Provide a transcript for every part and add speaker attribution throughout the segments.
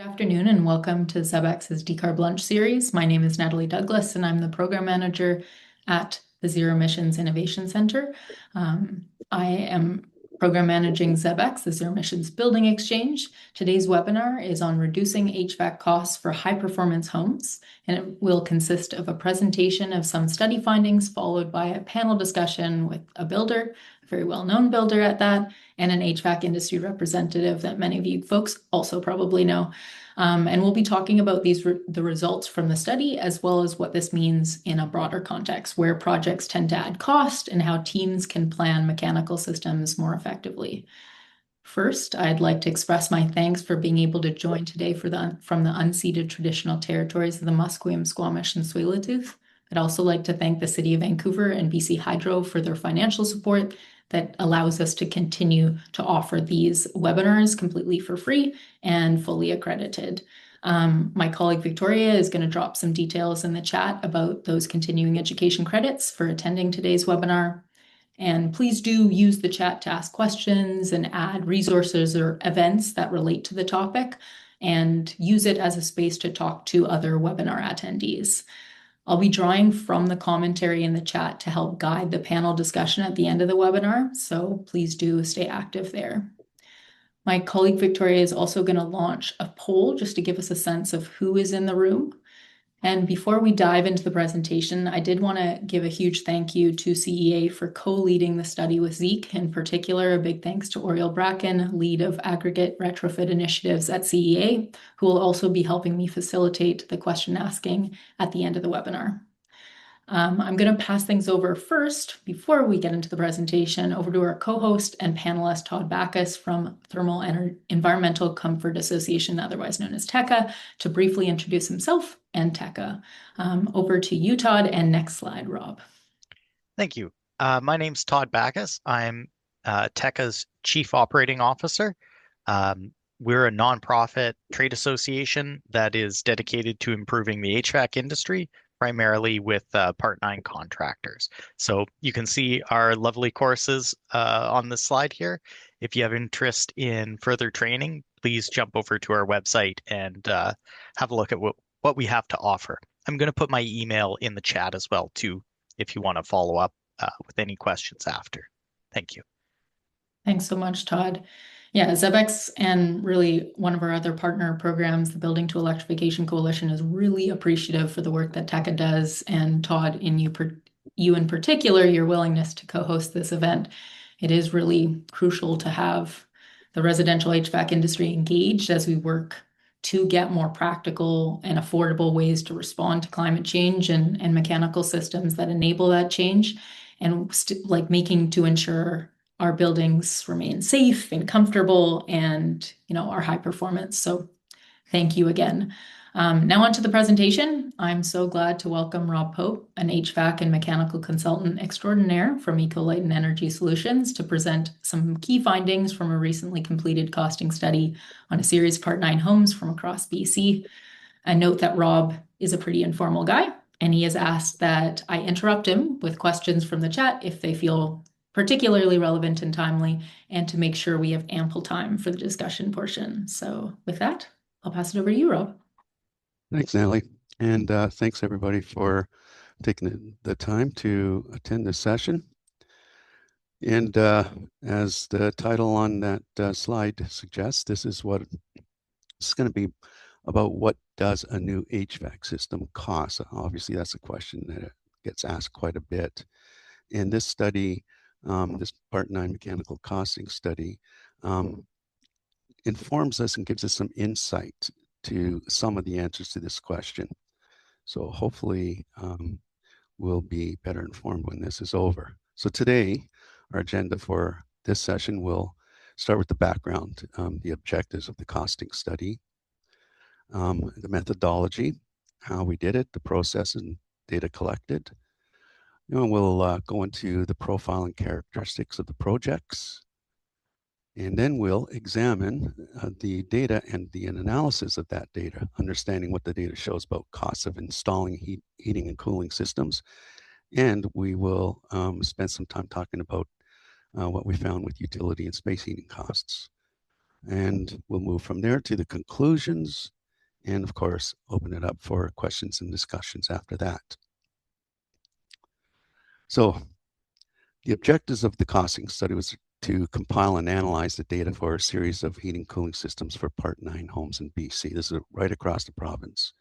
Speaker 1: Good afternoon and welcome to ZebX's Decarb Lunch Series. My name is Natalie Douglas and I'm the Program Manager at the Zero Emissions Innovation Center. I am Program Managing ZebX, the Zero Emissions Building Exchange. Today's webinar is on reducing HVAC costs for high-performance homes, and it will consist of a presentation of some study findings followed by a panel discussion with a builder, a very well-known builder at that, and an HVAC industry representative that many of you folks also probably know. And we'll be talking about the results from the study, as well as what this means in a broader context, where projects tend to add cost and how teams can plan mechanical systems more effectively. First, I'd like to express my thanks for being able to join today from the unceded traditional territories of the Musqueam, Squamish, and Tsleil-Waututh. I'd also like to thank the City of Vancouver and BC Hydro for their financial support that allows us to continue to offer these webinars completely for free and fully accredited. My colleague Victoria is going to drop some details in the chat about those continuing education credits for attending today's webinar. And please do use the chat to ask questions and add resources or events that relate to the topic, and use it as a space to talk to other webinar attendees. I'll be drawing from the commentary in the chat to help guide the panel discussion at the end of the webinar, so please do stay active there. My colleague Victoria is also going to launch a poll just to give us a sense of who is in the room. And before we dive into the presentation, I did want to give a huge thank you to CEA for co-leading the study with Zeke. In particular, a big thanks to Oriel Bracken, lead of aggregate retrofit initiatives at CEA, who will also be helping me facilitate the question asking at the end of the webinar. I'm going to pass things over first, before we get into the presentation, over to our co-host and panelist, Todd Backus from Thermal Environmental Comfort Association, otherwise known as TECA, to briefly introduce himself and TECA. Over to you, Todd, and next slide, Rob.
Speaker 2: Thank you. My name's Todd Backus. I'm TECA's Chief Operating Officer. We're a nonprofit trade association that is dedicated to improving the HVAC industry, primarily with Part 9 contractors. So you can see our lovely courses on this slide here. If you have interest in further training, please jump over to our website and have a look at what we have to offer. I'm going to put my email in the chat as well, too, if you want to follow up with any questions after. Thank you.
Speaker 1: Thanks so much, Todd. Yeah, ZebX and really one of our other partner programs, the Building to Electrification Coalition, is really appreciative for the work that TECA does. And Todd, in you in particular, your willingness to co-host this event. It is really crucial to have the residential HVAC industry engaged as we work to get more practical and affordable ways to respond to climate change and mechanical systems that enable that change, and making to ensure our buildings remain safe and comfortable and, are high performance. So thank you again. Now on to the presentation. I'm so glad to welcome Rob Pope, an HVAC and mechanical consultant extraordinaire from Ecolighten Energy Solutions, to present some key findings from a recently completed costing study on a series of Part 9 homes from across BC. I note that Rob is a pretty informal guy, and he has asked that I interrupt him with questions from the chat if they feel particularly relevant and timely, and to make sure we have ample time for the discussion portion. So with that, I'll pass it over to you, Rob.
Speaker 3: Thanks, Natalie. And thanks everybody for taking the time to attend this session. And as the title on that slide suggests, this is what it's going to be about. What does a new HVAC system cost? Obviously, that's a question that gets asked quite a bit. And this study, this Part 9 mechanical costing study, informs us and gives us some insight to some of the answers to this question. So hopefully we'll be better informed when this is over. So today, our agenda for this session will start with the background, the objectives of the costing study, the methodology, how we did it, the process and data collected. We'll go into the profile and characteristics of the projects, and then we'll examine the data and the analysis of that data, understanding what the data shows about costs of installing heating and cooling systems. And we will spend some time talking about what we found with utility and space heating costs. And we'll move from there to the conclusions and, of course, open it up for questions and discussions after that. So the objectives of the costing study was to compile and analyze the data for a series of heating cooling systems for Part 9 homes in BC. This is right across the province.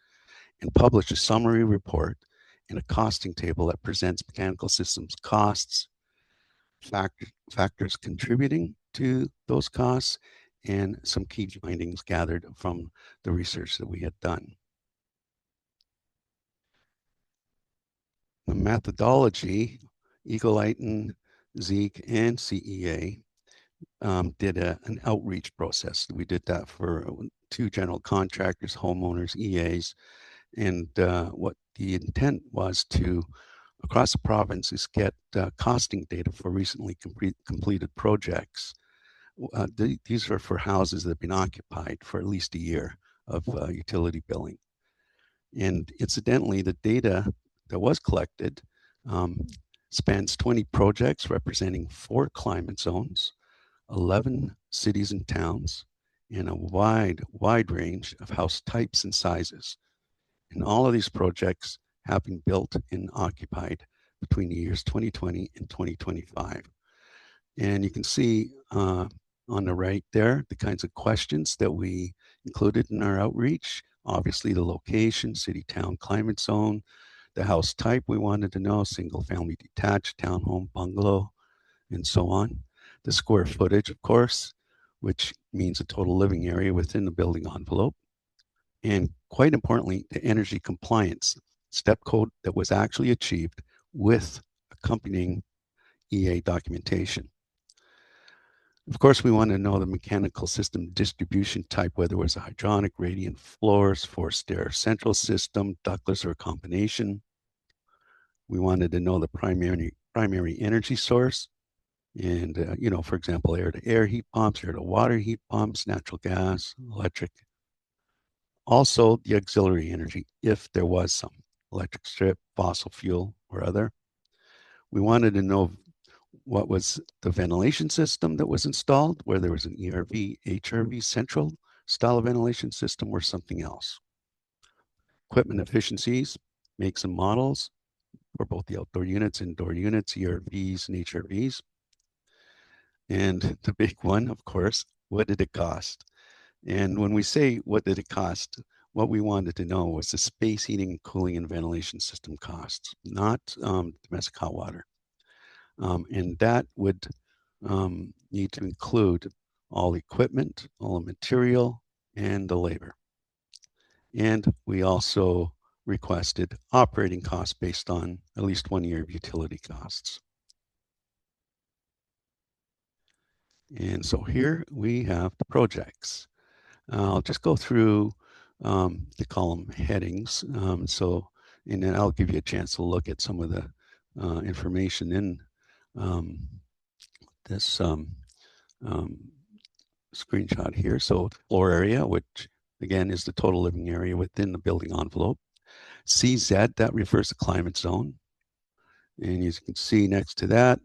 Speaker 3: And publish a summary report and a costing table that presents mechanical systems costs, factors contributing to those costs, and some key findings gathered from the research that we had done. The methodology, Ecolighten, Zeek, and CEA did an outreach process. We did that for 2 general contractors, homeowners, EAs, and what the intent was to, across the province, is get costing data for recently completed projects. These are for houses that have been occupied for at least a year of utility billing. And incidentally, the data that was collected spans 20 projects representing 4 climate zones, 11 cities and towns, and a wide range of house types and sizes. And all of these projects have been built and occupied between the years 2020 and 2025. And you can see on the right there, the kinds of questions that we included in our outreach. Obviously the location, city, town, climate zone, the house type we wanted to know, single family detached, townhome, bungalow, and so on. The square footage, of course, which means the total living area within the building envelope. And quite importantly, the energy compliance step code that was actually achieved with accompanying EA documentation. Of course, we want to know the mechanical system distribution type, whether it was a hydronic, radiant floors, forced air central system, ductless, or a combination. We wanted to know the primary energy source. And, you know, for example, air-to-air heat pumps, air-to-water heat pumps, natural gas, electric. Also, the auxiliary energy, if there was some, electric strip, fossil fuel, or other. We wanted to know what was the ventilation system that was installed, whether there was an ERV, HRV central style of ventilation system, or something else. Equipment efficiencies, makes and models for both the outdoor units, indoor units, ERVs, and HRVs. And the big one, of course, what did it cost? And when we say what did it cost, what we wanted to know was the space heating, cooling, and ventilation system costs, not domestic hot water. And that would need to include all equipment, all the material, and the labor. And we also requested operating costs based on at least 1 year of utility costs. And so here we have the projects. I'll just go through the column headings. And then I'll give you a chance to look at some of the information in this screenshot here. So floor area, which again is the total living area within the building envelope. CZ, that refers to climate zone. And as you can see next to that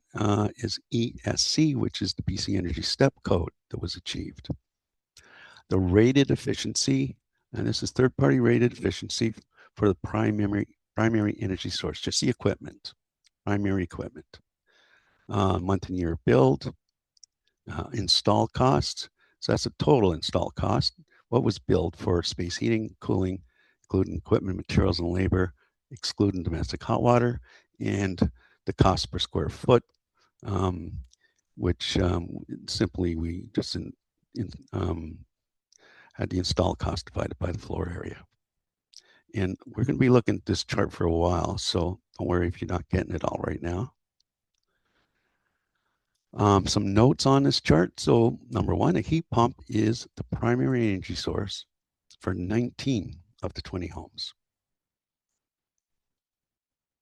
Speaker 3: is ESC, which is the BC Energy Step Code that was achieved. The rated efficiency, and this is third-party rated efficiency for the primary energy source, just the equipment, primary equipment. Month and year build, install costs. So that's a total install cost. What was billed for space heating, cooling, including equipment, materials, and labor, excluding domestic hot water, and the cost per square foot, which simply we just had the install cost divided by the floor area. And we're going to be looking at this chart for a while, so don't worry if you're not getting it all right now. Some notes on this chart. So number one, a heat pump is the primary energy source for 19 of the 20 homes.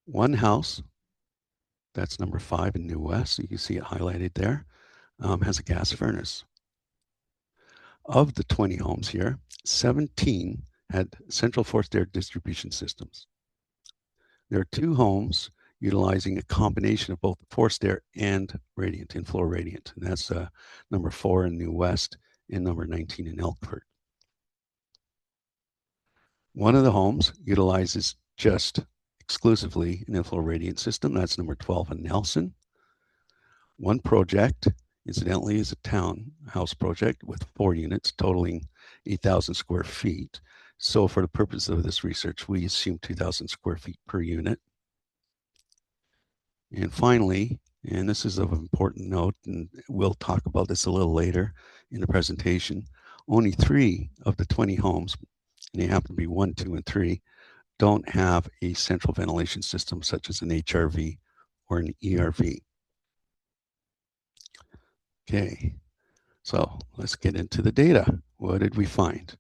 Speaker 3: One house, that's number 5 in New West, you can see it highlighted there, has a gas furnace. Of the 20 homes here, 17 had central forced air distribution systems. There are 2 homes utilizing a combination of both forced air and radiant, in-floor radiant. And that's number 4 in New West and number 19 in Elkford. One of the homes utilizes just exclusively an inflow radiant system. That's number 12 in Nelson. One project, incidentally, is a townhouse project with 4 units totaling 8,000 square feet. So for the purpose of this research, we assume 2,000 square feet per unit. And finally, and this is of important note, and we'll talk about this a little later in the presentation, only 3 of the 20 homes, and they happen to be 1, 2, and 3, don't have a central ventilation system such as an HRV or an ERV. Okay, so let's get into the data. What did we find?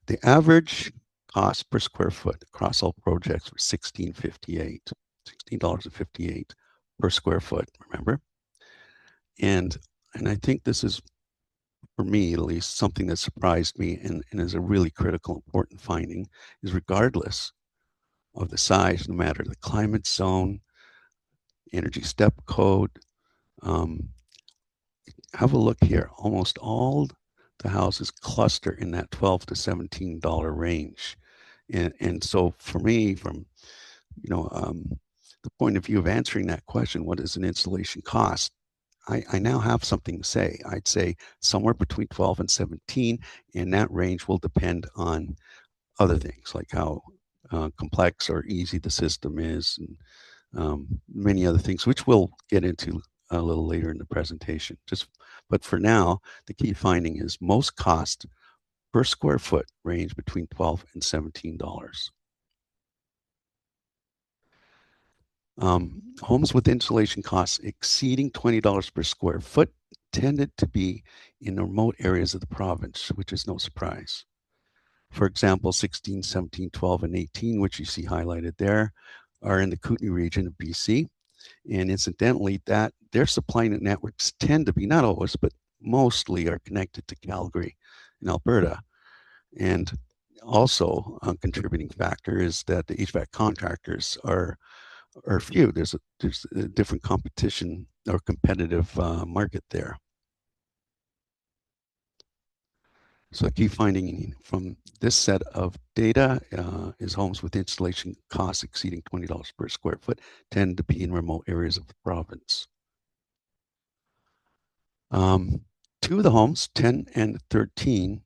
Speaker 3: The average cost per square foot across all projects was $16.58 per square foot, remember? And I think this is, for me at least, something that surprised me and is a really critical, important finding, is regardless of the size, no matter the climate zone, energy step code, have a look here. Almost all the houses cluster in that $12 to $17 range. And so for me, from the point of view of answering that question, what does an installation cost? I now have something to say. I'd say somewhere between 12 and 17, and that range will depend on other things like how complex or easy the system is, and many other things, which we'll get into a little later in the presentation. But for now, the key finding is most costs per square foot range between $12 and $17. Homes with installation costs exceeding $20 per square foot tended to be in remote areas of the province, which is no surprise. For example, 16, 17, 12, and 18, which you see highlighted there, are in the Kootenay region of BC. And incidentally, that their supply networks tend to be, not always, but mostly are connected to Calgary in Alberta. And also a contributing factor is that the HVAC contractors are few. There's a different competition or competitive market there. So a key finding from this set of data is homes with installation costs exceeding $20 per square foot tend to be in remote areas of the province. 2 of the homes, 10 and 13,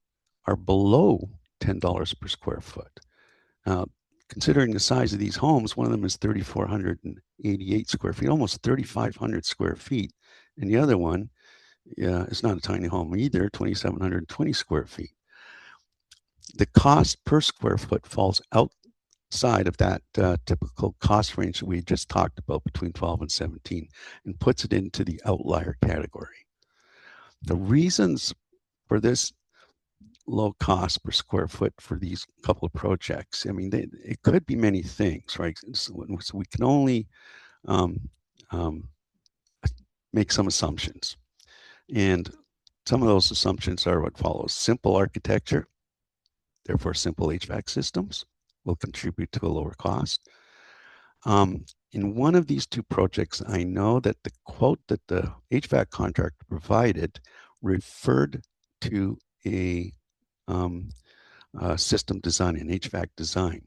Speaker 3: are below $10 per square foot. Now, considering the size of these homes, one of them is 3,488 square feet, almost 3,500 square feet. And the other one, it's not a tiny home either, 2,720 square feet. The cost per square foot falls outside of that typical cost range that we just talked about between 12 and 17 and puts it into the outlier category. The reasons for this low cost per square foot for these couple of projects, I mean, it could be many things, right? So we can only make some assumptions. And some of those assumptions are what follows. Simple architecture, therefore simple HVAC systems, will contribute to a lower cost. In one of these 2 projects, I know that the quote that the HVAC contractor provided referred to a system design, an HVAC design,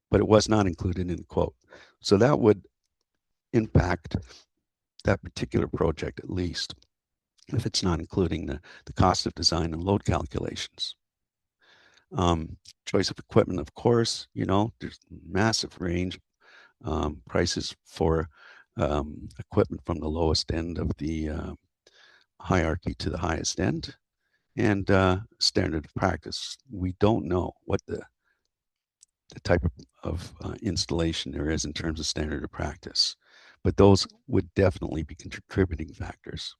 Speaker 3: but it was not included in the quote. So that would impact that particular project, at least, if it's not including the cost of design and load calculations. Choice of equipment, of course, there's massive range. Prices for equipment from the lowest end of the hierarchy to the highest end, and standard of practice. We don't know what the type of installation there is in terms of standard of practice, but those would definitely be contributing factors.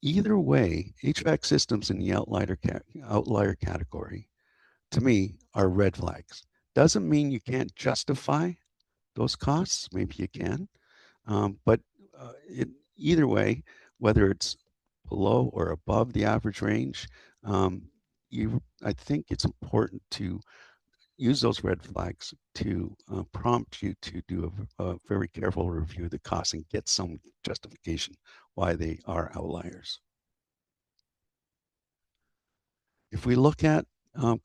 Speaker 3: Either way, HVAC systems in the outlier category, to me, are red flags. Doesn't mean you can't justify those costs. Maybe you can, but either way, whether it's below or above the average range, I think it's important to use those red flags to prompt you to do a very careful review of the costs and get some justification why they are outliers. If we look at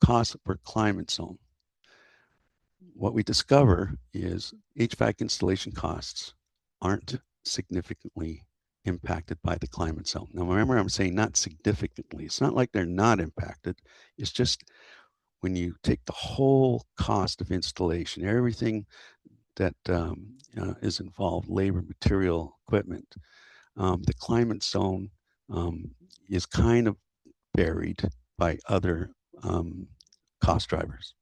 Speaker 3: costs per climate zone, what we discover is HVAC installation costs aren't significantly impacted by the climate zone. Now, remember, I'm saying not significantly. It's not like they're not impacted. It's just when you take the whole cost of installation, everything that is involved, labor, material, equipment, the climate zone is kind of buried by other cost drivers.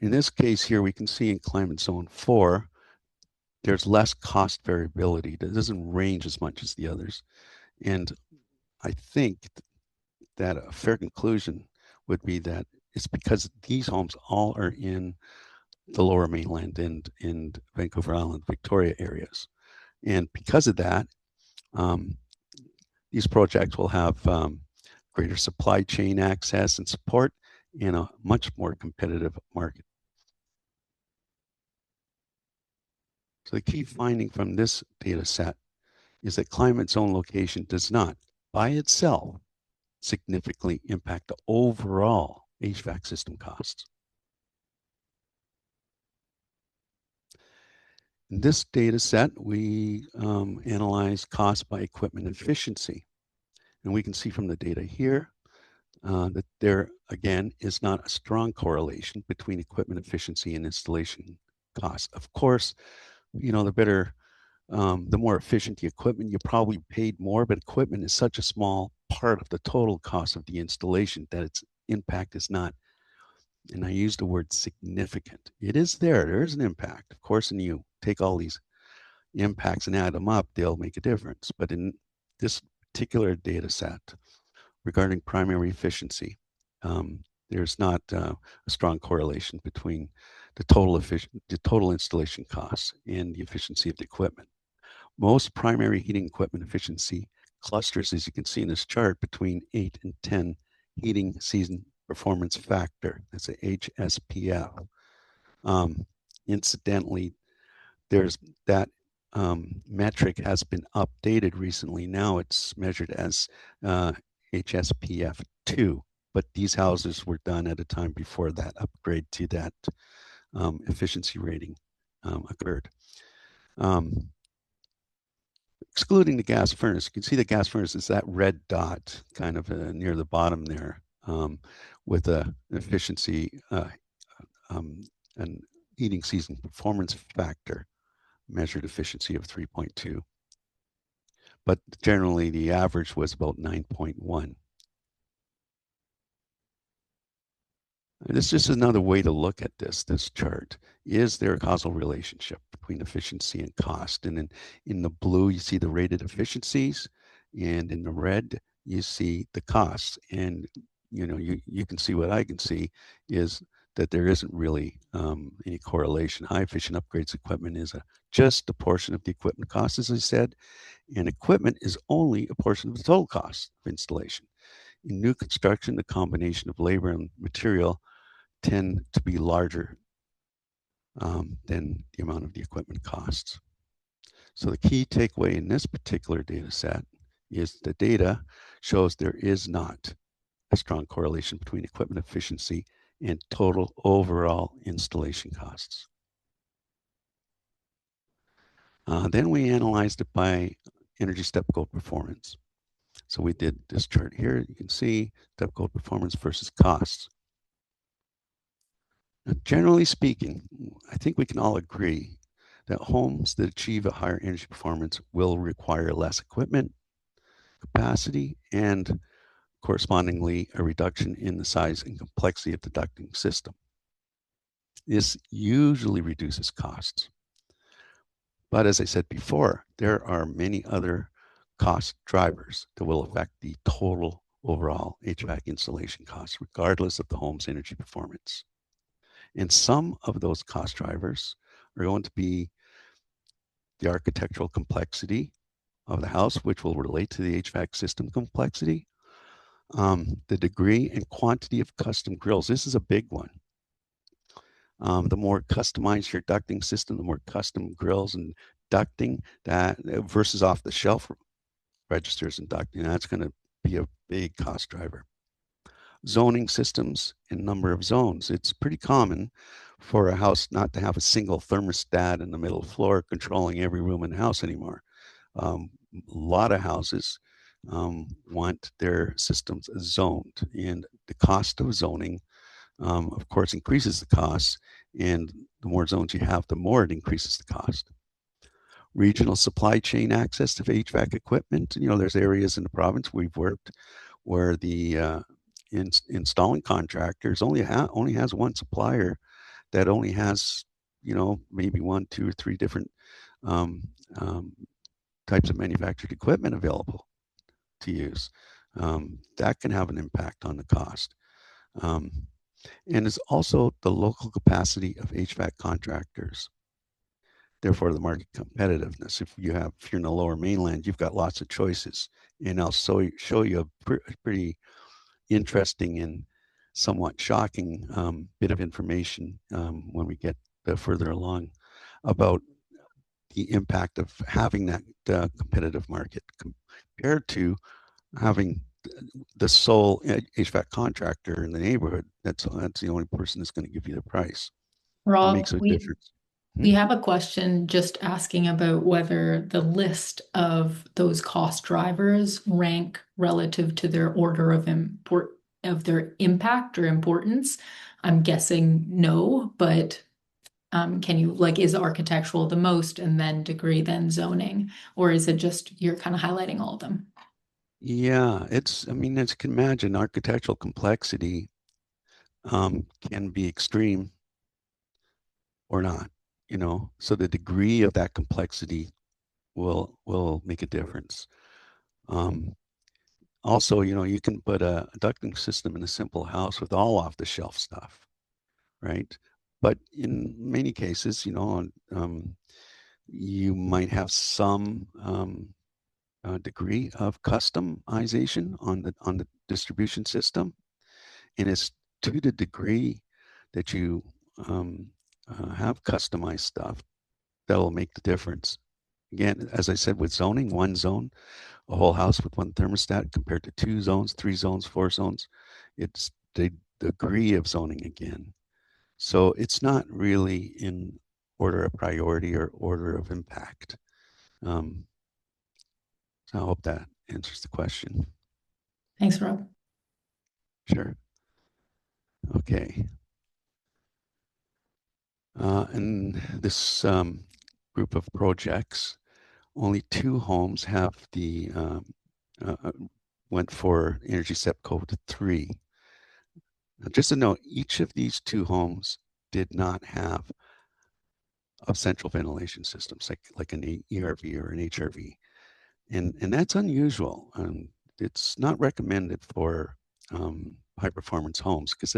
Speaker 3: In this case here, we can see in climate zone 4, there's less cost variability. It doesn't range as much as the others. And I think that a fair conclusion would be that it's because these homes all are in the Lower Mainland and Vancouver Island, Victoria areas. And because of that, these projects will have greater supply chain access and support in a much more competitive market. So the key finding from this data set is that climate zone location does not, by itself, significantly impact the overall HVAC system costs. In this data set, we analyze cost by equipment efficiency. And we can see from the data here that there, again, is not a strong correlation between equipment efficiency and installation costs. Of course, you know, the more efficient the equipment, you probably paid more, but equipment is such a small part of the total cost of the installation that its impact is not, and I use the word significant. It is there is an impact. Of course, when you take all these impacts and add them up, they'll make a difference. But in this particular data set regarding primary efficiency, there's not a strong correlation between the total installation costs and the efficiency of the equipment. Most primary heating equipment efficiency clusters, as you can see in this chart, between 8 and 10 heating season performance factor. That's a HSPF. Incidentally, there's that metric has been updated recently. Now it's measured as HSPF 2, but these houses were done at a time before that upgrade to that efficiency rating occurred. Excluding the gas furnace, you can see the gas furnace is that red dot kind of near the bottom there with an efficiency and heating season performance factor measured efficiency of 3.2. But generally the average was about 9.1. This is just another way to look at this chart. Is there a causal relationship between efficiency and cost? And in the blue, you see the rated efficiencies, and in the red, you see the costs. And you know, you can see what I can see is that there isn't really any correlation. High efficient upgrades equipment is just a portion of the equipment cost, as I said, and equipment is only a portion of the total cost of installation. In new construction, the combination of labor and material tend to be larger than the amount of the equipment costs. So the key takeaway in this particular data set is the data shows there is not a strong correlation between equipment efficiency and total overall installation costs. Then we analyzed it by energy step code performance. So we did this chart here. You can see step code performance versus costs. Now, generally speaking, I think we can all agree that homes that achieve a higher energy performance will require less equipment, capacity, and correspondingly a reduction in the size and complexity of the ducting system. This usually reduces costs. But as I said before, there are many other cost drivers that will affect the total overall HVAC installation costs, regardless of the home's energy performance. And some of those cost drivers are going to be the architectural complexity of the house, which will relate to the HVAC system complexity, the degree and quantity of custom grills. This is a big one. The more customized your ducting system, the more custom grills and ducting that versus off the shelf registers and ducting, that's going to be a big cost driver. Zoning systems and number of zones. It's pretty common for a house not to have a single thermostat in the middle floor controlling every room in the house anymore. A lot of houses want their systems zoned, and the cost of zoning, of course, increases the cost, and the more zones you have, the more it increases the cost. Regional supply chain access to HVAC equipment. There's areas in the province we've worked where the installing contractors only has one supplier that only has maybe 1, 2, or 3 different um, um, types of manufactured equipment available to use. That can have an impact on the cost. And it's also the local capacity of HVAC contractors. Therefore, the market competitiveness. If you're in the Lower Mainland, you've got lots of choices. And I'll show you a pretty interesting and somewhat shocking bit of information when we get further along about the impact of having that competitive market compared to having the sole HVAC contractor in the neighborhood. That's the only person that's going to give you the price. It
Speaker 1: Rob,
Speaker 3: makes a difference.
Speaker 1: we have a question just asking about whether the list of those cost drivers rank relative to their order of their impact or importance. I'm guessing no, but can you, is architectural the most and then degree, then zoning, or is it just you're kind of highlighting all of them?
Speaker 3: Yeah, as you can imagine, architectural complexity can be extreme or not, so the degree of that complexity will make a difference. Also, you can put a ducting system in a simple house with all off-the-shelf stuff, right? But in many cases, you might have some degree of customization on the distribution system, and it's to the degree that you have customized stuff that will make the difference. Again, as I said, with zoning, one zone, a whole house with one thermostat compared to 2 zones, 3 zones, 4 zones, it's the degree of zoning again. So it's not really in order of priority or order of impact. So I hope that answers the question.
Speaker 1: Thanks, Rob.
Speaker 3: Sure. Okay. In this group of projects, only 2 homes have the went for Energy Step Code 3. Now, just to note, each of these 2 homes did not have a central ventilation systems like an ERV or an HRV, and that's unusual. It's not recommended for high performance homes because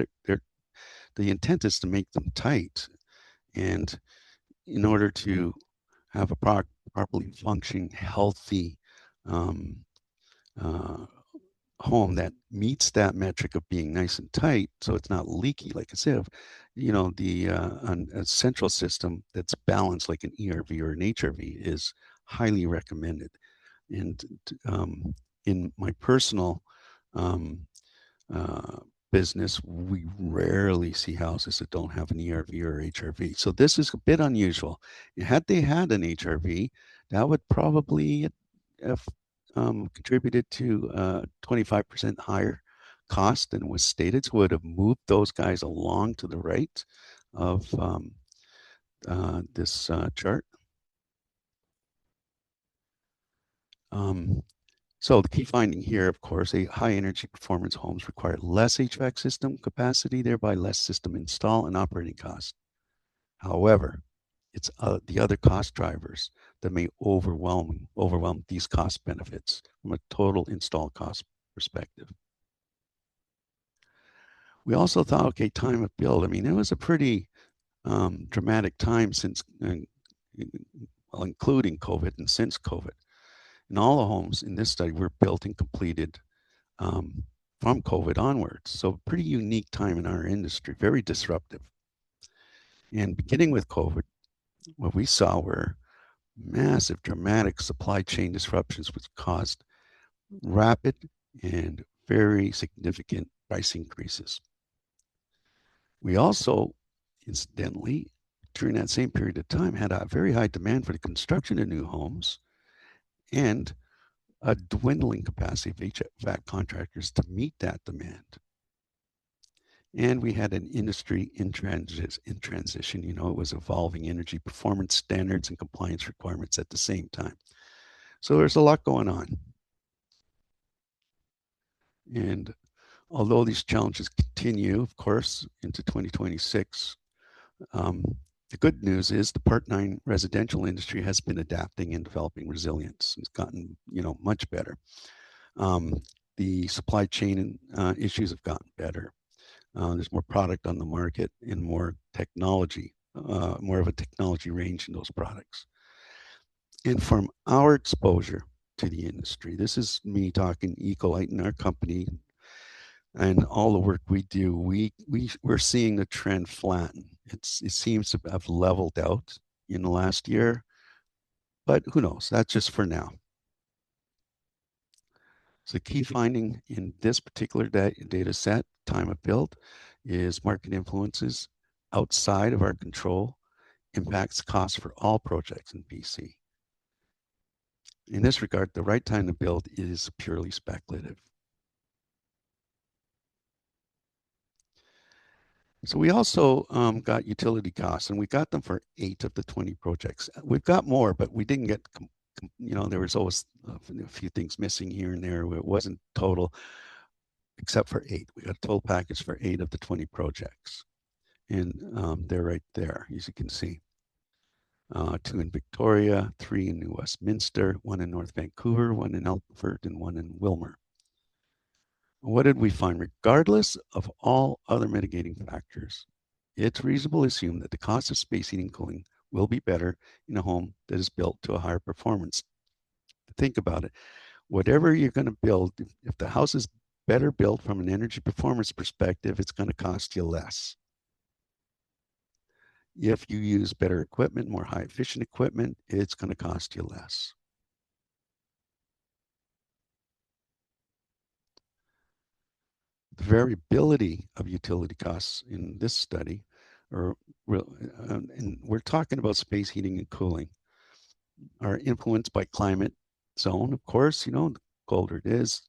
Speaker 3: the intent is to make them tight, and in order to have a properly functioning, healthy home that meets that metric of being nice and tight, so it's not leaky like a sieve, a central system that's balanced like an ERV or an HRV is highly recommended. And in my personal business, we rarely see houses that don't have an ERV or HRV. So this is a bit unusual. Had they had an HRV, that would probably have contributed to 25% higher cost than was stated. So would have moved those guys along to the right of this chart. So the key finding here, of course, high energy performance homes require less HVAC system capacity, thereby less system install and operating costs. However, it's the other cost drivers that may overwhelm these cost benefits from a total install cost perspective. We also thought, okay, time of build. It was a pretty dramatic time since, well, including COVID and since COVID. And all the homes in this study were built and completed from COVID onwards. So pretty unique time in our industry, very disruptive. And beginning with COVID, what we saw were massive, dramatic supply chain disruptions, which caused rapid and very significant price increases. We also, incidentally, during that same period of time, had a very high demand for the construction of new homes and a dwindling capacity of HVAC contractors to meet that demand. And we had an industry in transition. You know, it was evolving energy performance standards and compliance requirements at the same time. So there's a lot going on. And although these challenges continue, of course, into 2026, the good news is the Part 9 residential industry has been adapting and developing resilience. It's gotten, much better. The supply chain issues have gotten better. There's more product on the market and more technology, more of a technology range in those products. And from our exposure to the industry, this is me talking Ecolighten, our company, and all the work we do, we're seeing the trend flatten. It seems to have leveled out in the last year, but who knows? That's just for now. So the key finding in this particular data set, time of build, is market influences outside of our control impacts costs for all projects in BC. In this regard, the right time to build is purely speculative. So we also got utility costs, and we got them for 8 of the 20 projects. We've got more, but we didn't get, there was always a few things missing here and there. It wasn't total, except for 8. We got a total package for 8 of the 20 projects. And they're right there, as you can see. 2 in Victoria, 3 in New Westminster, 1 in North Vancouver, 1 in Alberta, and 1 in Wilmer. What did we find? Regardless of all other mitigating factors, it's reasonable to assume that the cost of space heating and cooling will be better in a home that is built to a higher performance. Think about it. Whatever you're going to build, if the house is better built from an energy performance perspective, it's going to cost you less. If you use better equipment, more high efficient equipment, it's going to cost you less. The variability of utility costs in this study, and we're talking about space heating and cooling, are influenced by climate zone. Of course, the colder it is,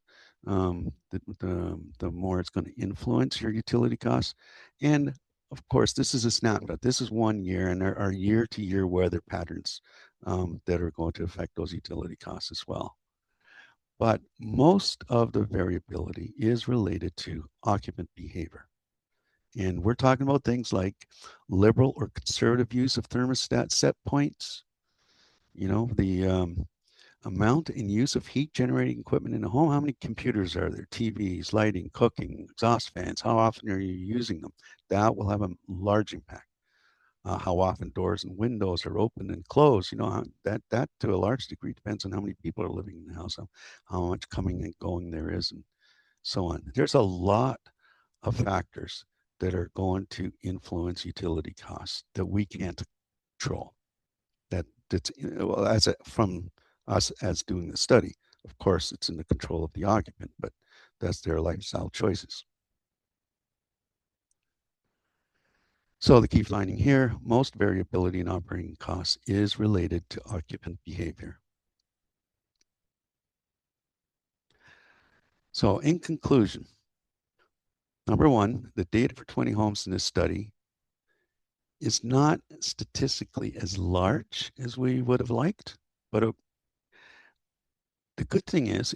Speaker 3: the more it's going to influence your utility costs. And of course, this is a snapshot. This is 1 year, and there are year-to-year weather patterns that are going to affect those utility costs as well. But most of the variability is related to occupant behavior. And we're talking about things like liberal or conservative use of thermostat set points, the amount and use of heat generating equipment in a home. How many computers are there? TVs, lighting, cooking, exhaust fans. How often are you using them? That will have a large impact. How often doors and windows are open and closed. That to a large degree depends on how many people are living in the house, how much coming and going there is, and so on. There's a lot of factors that are going to influence utility costs that we can't control. That's from us as doing the study. Of course, it's in the control of the occupant, but that's their lifestyle choices. So the key finding here, most variability in operating costs is related to occupant behavior. So in conclusion, number one, the data for 20 homes in this study is not statistically as large as we would have liked, but the good thing is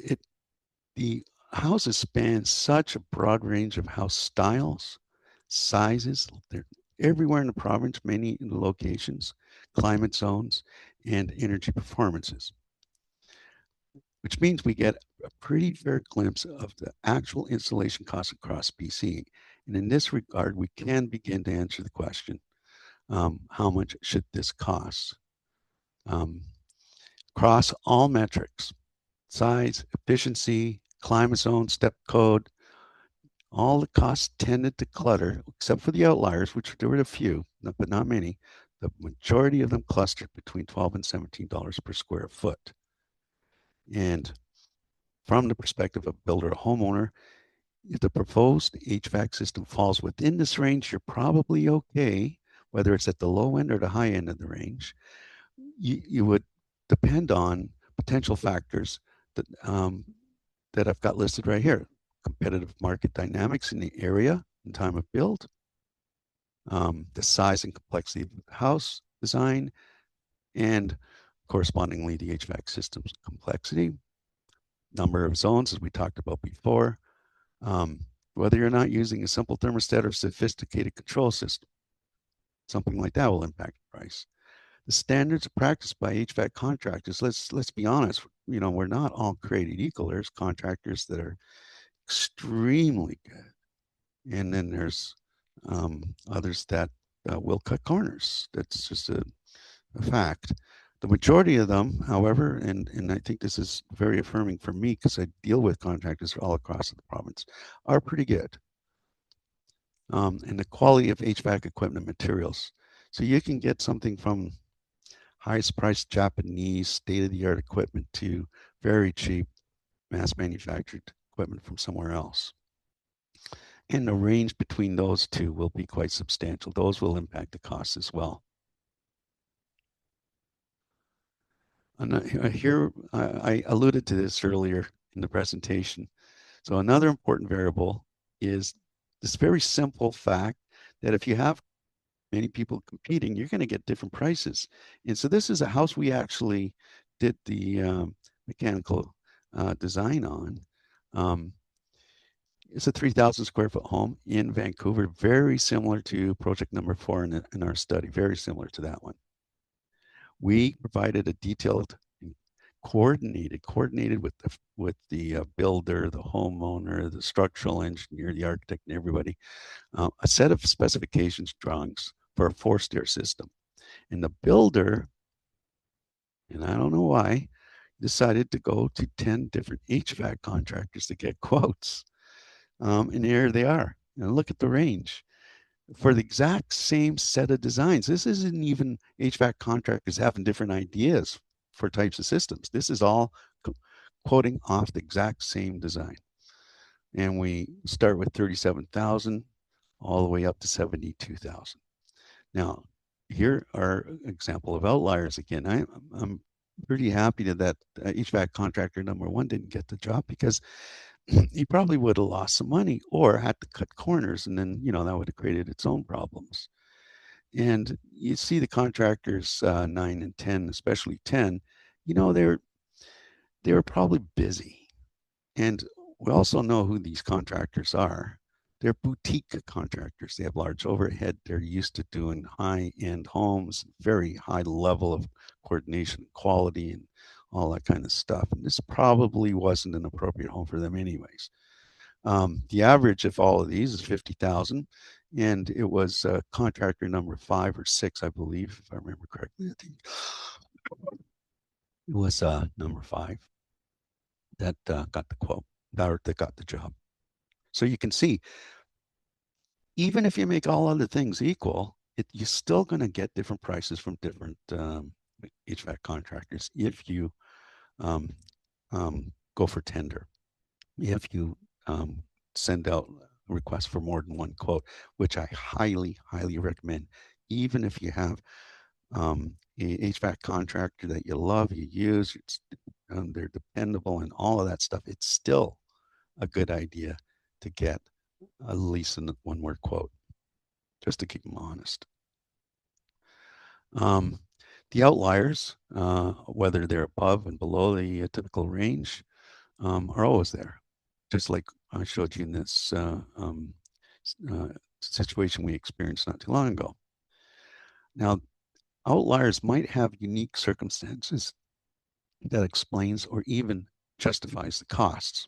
Speaker 3: the houses span such a broad range of house styles, sizes. They're everywhere in the province, many locations, climate zones, and energy performances, which means we get a pretty fair glimpse of the actual installation costs across BC. And in this regard, we can begin to answer the question, how much should this cost? Across all metrics, size, efficiency, climate zone, step code, all the costs tended to clutter, except for the outliers, which there were a few, but not many. The majority of them clustered between $12 and $17 per square foot. And from the perspective of builder or homeowner, if the proposed HVAC system falls within this range, you're probably okay, whether it's at the low end or the high end of the range. You would depend on potential factors that, that I've got listed right here. Competitive market dynamics in the area and time of build, the size and complexity of the house design, and correspondingly the HVAC system's complexity, number of zones, as we talked about before, whether you're not using a simple thermostat or sophisticated control system. Something like that will impact the price. The standards practiced by HVAC contractors, let's be honest, we're not all created equal. There's contractors that are extremely good, and then there's others that will cut corners. That's just a fact. The majority of them, however, and I think this is very affirming for me because I deal with contractors all across the province, are pretty good. And the quality of HVAC equipment materials. So you can get something from highest priced Japanese state-of-the-art equipment to very cheap mass manufactured equipment from somewhere else. And the range between those two will be quite substantial. Those will impact the cost as well. And here, I alluded to this earlier in the presentation. So another important variable is this very simple fact that if you have many people competing, you're going to get different prices. And so this is a house we actually did the mechanical design on. It's a 3,000 square foot home in Vancouver, very similar to project number 4 in our study, very similar to that one. We provided a detailed, coordinated with the builder, the homeowner, the structural engineer, the architect, and everybody, a set of specifications drawings for a 4-stair system. And the builder, and I don't know why, decided to go to 10 different HVAC contractors to get quotes. And here they are. And look at the range for the exact same set of designs. This isn't even HVAC contractors having different ideas for types of systems. This is all quoting off the exact same design. And we start with 37,000 all the way up to 72,000. Now, here are an example of outliers again. I'm pretty happy that HVAC contractor number 1 didn't get the job because he probably would have lost some money or had to cut corners, and then that would have created its own problems. And you see the contractors 9 and 10, especially 10, they were probably busy. And we also know who these contractors are. They're boutique contractors. They have large overhead. They're used to doing high-end homes, very high level of coordination, quality, and all that kind of stuff. And this probably wasn't an appropriate home for them anyways. The average of all of these is 50,000, and it was contractor number 5 or 6, I believe, if I remember correctly. I think it was number 5 that got the quote, that got the job. So you can see, even if you make all other things equal, you're still going to get different prices from different HVAC contractors if you go for tender. If you send out requests for more than one quote, which I highly, highly recommend, even if you have a HVAC contractor that you love, you use, they're dependable and all of that stuff, it's still a good idea to get at least a one-word quote, just to keep them honest. The outliers, whether they're above and below the typical range, are always there, just like I showed you in this situation we experienced not too long ago. Now, outliers might have unique circumstances that explains or even justifies the costs.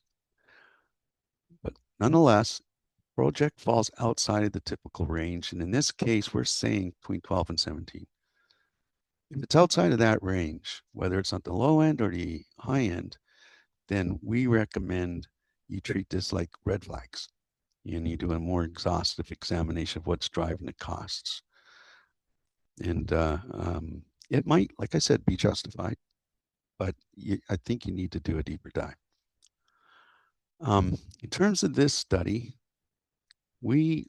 Speaker 3: But nonetheless, project falls outside of the typical range. And in this case, we're saying between 12 and 17. If it's outside of that range, whether it's at the low end or the high end, then we recommend you treat this like red flags. and you do a more exhaustive examination of what's driving the costs. And it might, like I said, be justified, but I think you need to do a deeper dive. In terms of this study, we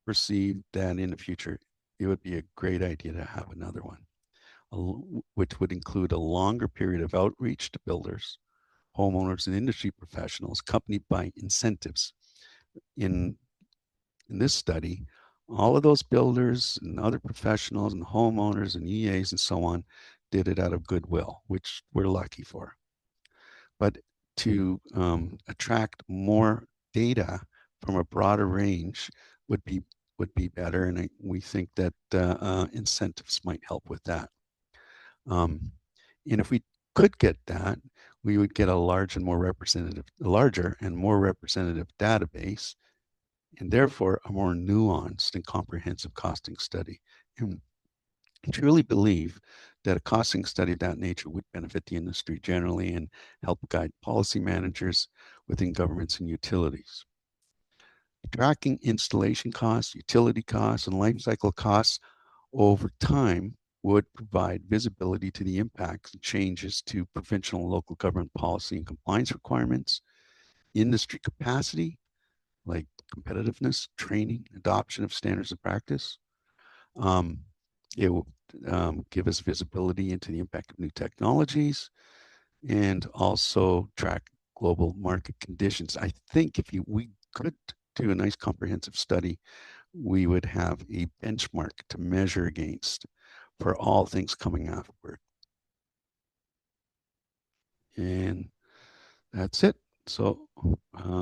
Speaker 3: perceived that in the future, it would be a great idea to have another one, which would include a longer period of outreach to builders, homeowners, and industry professionals, accompanied by incentives. In this study, all of those builders and other professionals and homeowners and EAs and so on did it out of goodwill, which we're lucky for. But to attract more data from a broader range would be better, and we think that incentives might help with that. And if we could get that, we would get a larger and more representative database, and therefore a more nuanced and comprehensive costing study. And I truly believe that a costing study of that nature would benefit the industry generally and help guide policy managers within governments and utilities. Tracking installation costs, utility costs, and life cycle costs over time would provide visibility to the impacts and changes to provincial and local government policy and compliance requirements, industry capacity, like competitiveness, training, adoption of standards of practice. It will give us visibility into the impact of new technologies and also track global market conditions. I think if we could do a nice comprehensive study, we would have a benchmark to measure against for all things coming afterward. And that's it. So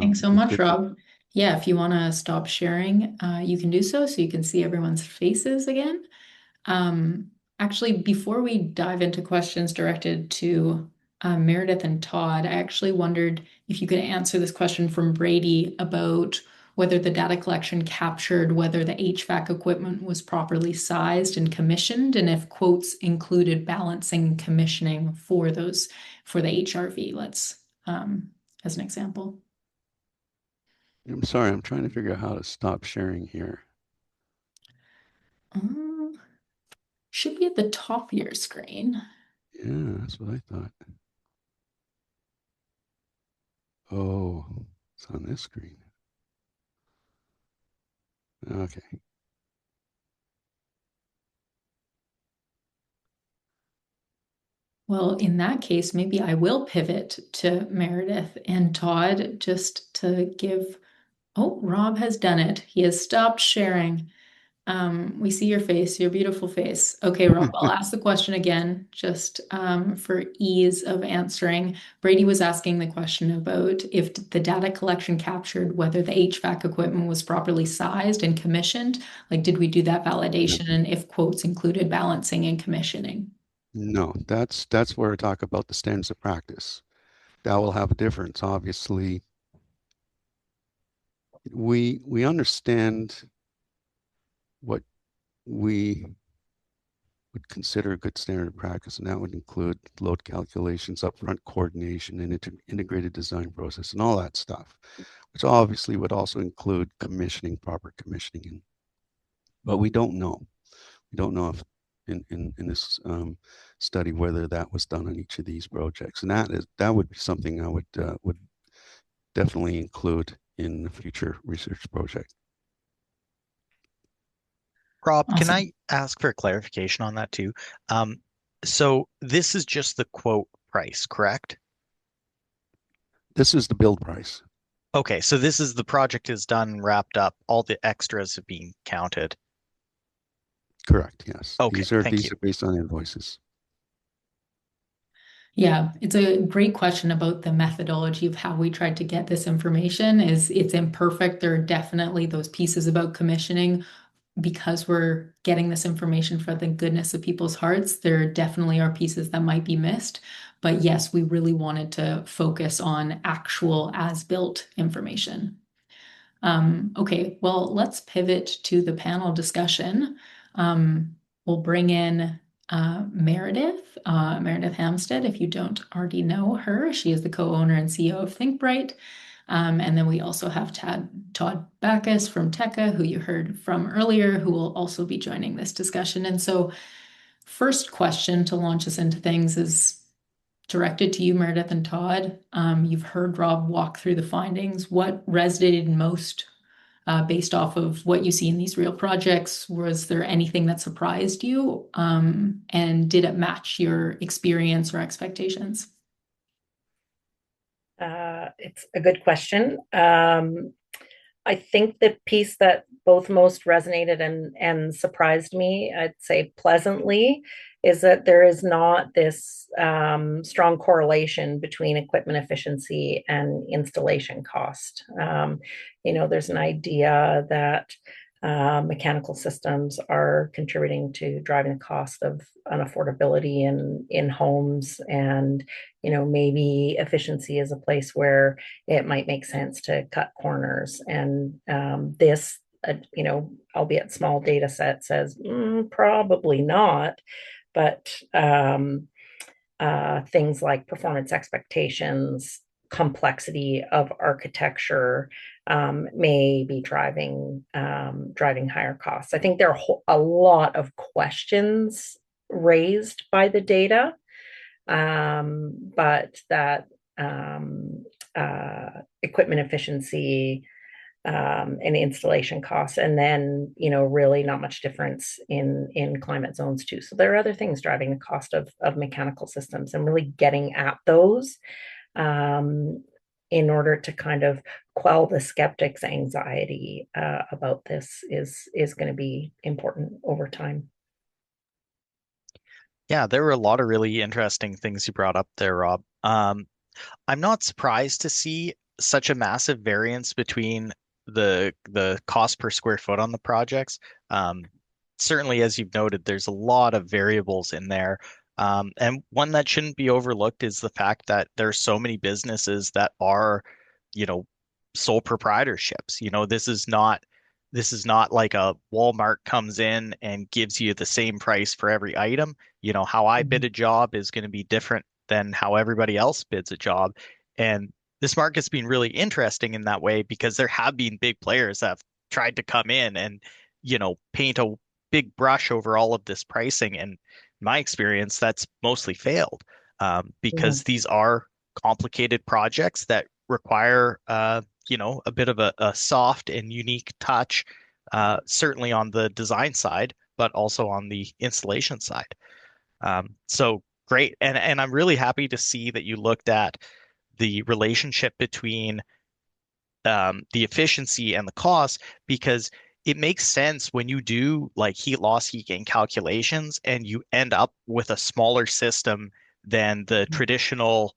Speaker 1: Thanks so much, Rob. Yeah, if you want to stop sharing, you can do so you can see everyone's faces again. Actually, before we dive into questions directed to Meredith and Todd, I actually wondered if you could answer this question from Brady about whether the data collection captured whether the HVAC equipment was properly sized and commissioned, and if quotes included balancing commissioning for the HRV. Let's as an example.
Speaker 3: I'm sorry, I'm trying to figure out how to stop sharing here.
Speaker 1: Should be at the top of your screen.
Speaker 3: Yeah, that's what I thought. Oh, it's on this screen. Okay.
Speaker 1: Well, in that case, maybe I will pivot to Meredith and Todd just to give. Oh, Rob has done it. He has stopped sharing. We see your face, your beautiful face. Okay, Rob, I'll ask the question again, just for ease of answering. Brady was asking the question about if the data collection captured whether the HVAC equipment was properly sized and commissioned. Like, did we do that validation? And if quotes included balancing and commissioning?
Speaker 3: No, that's where I talk about the standards of practice. That will have a difference. Obviously, we understand what we would consider a good standard of practice, and that would include load calculations, upfront coordination, and integrated design process, and all that stuff, which obviously would also include commissioning, proper commissioning. But we don't know. We don't know if in this study whether that was done on each of these projects, and that would be something I would definitely include in the future research project.
Speaker 2: Rob,
Speaker 1: Awesome.
Speaker 2: can I ask for clarification on that too? So this is just the quote price, correct?
Speaker 3: This is the build price.
Speaker 2: Okay, so this is the project is done, wrapped up, all the extras have been counted.
Speaker 3: Correct, yes.
Speaker 2: Okay,
Speaker 3: these are
Speaker 2: thank you.
Speaker 3: based on invoices.
Speaker 1: Yeah, it's a great question about the methodology of how we tried to get this information. It's imperfect. There are definitely those pieces about commissioning because we're getting this information for the goodness of people's hearts. There definitely are pieces that might be missed. But yes, we really wanted to focus on actual as-built information. Okay, well, let's pivot to the panel discussion. We'll bring in Meredith Hamstead. If you don't already know her, she is the co-owner and CEO of thinkBright. And then we also have Todd Backus from TECA, who you heard from earlier, who will also be joining this discussion. And so first question to launch us into things is directed to you, Meredith and Todd. You've heard Rob walk through the findings. What resonated most based off of what you see in these real projects? Was there anything that surprised you? And did it match your experience or expectations?
Speaker 4: It's a good question. I think the piece that both most resonated and surprised me, I'd say pleasantly, is that there is not this strong correlation between equipment efficiency and installation cost. There's an idea that mechanical systems are contributing to driving the cost of unaffordability in homes, and maybe efficiency is a place where it might make sense to cut corners. And this albeit small data set says probably not, but things like performance expectations, complexity of architecture may be driving higher costs. I think there are a lot of questions raised by the data, but that equipment efficiency and installation costs, and then really not much difference in climate zones too. So there are other things driving the cost of mechanical systems, and really getting at those in order to kind of quell the skeptics' anxiety about this is going to be important over time.
Speaker 2: Yeah, there were a lot of really interesting things you brought up there, Rob. I'm not surprised to see such a massive variance between the cost per square foot on the projects. Certainly, as you've noted, there's a lot of variables in there. And one that shouldn't be overlooked is the fact that there's so many businesses that are, sole proprietorships. This is not like a Walmart comes in and gives you the same price for every item. How I bid a job is going to be different than how everybody else bids a job. And this market's been really interesting in that way because there have been big players that have tried to come in and, paint a big brush over all of this pricing. And in my experience, that's mostly failed because these are complicated projects that require, a bit of a soft and unique touch, certainly on the design side, but also on the installation side. So great. And I'm really happy to see that you looked at the relationship between the efficiency and the cost, because it makes sense when you do like heat loss, heat gain calculations, and you end up with a smaller system than the traditional,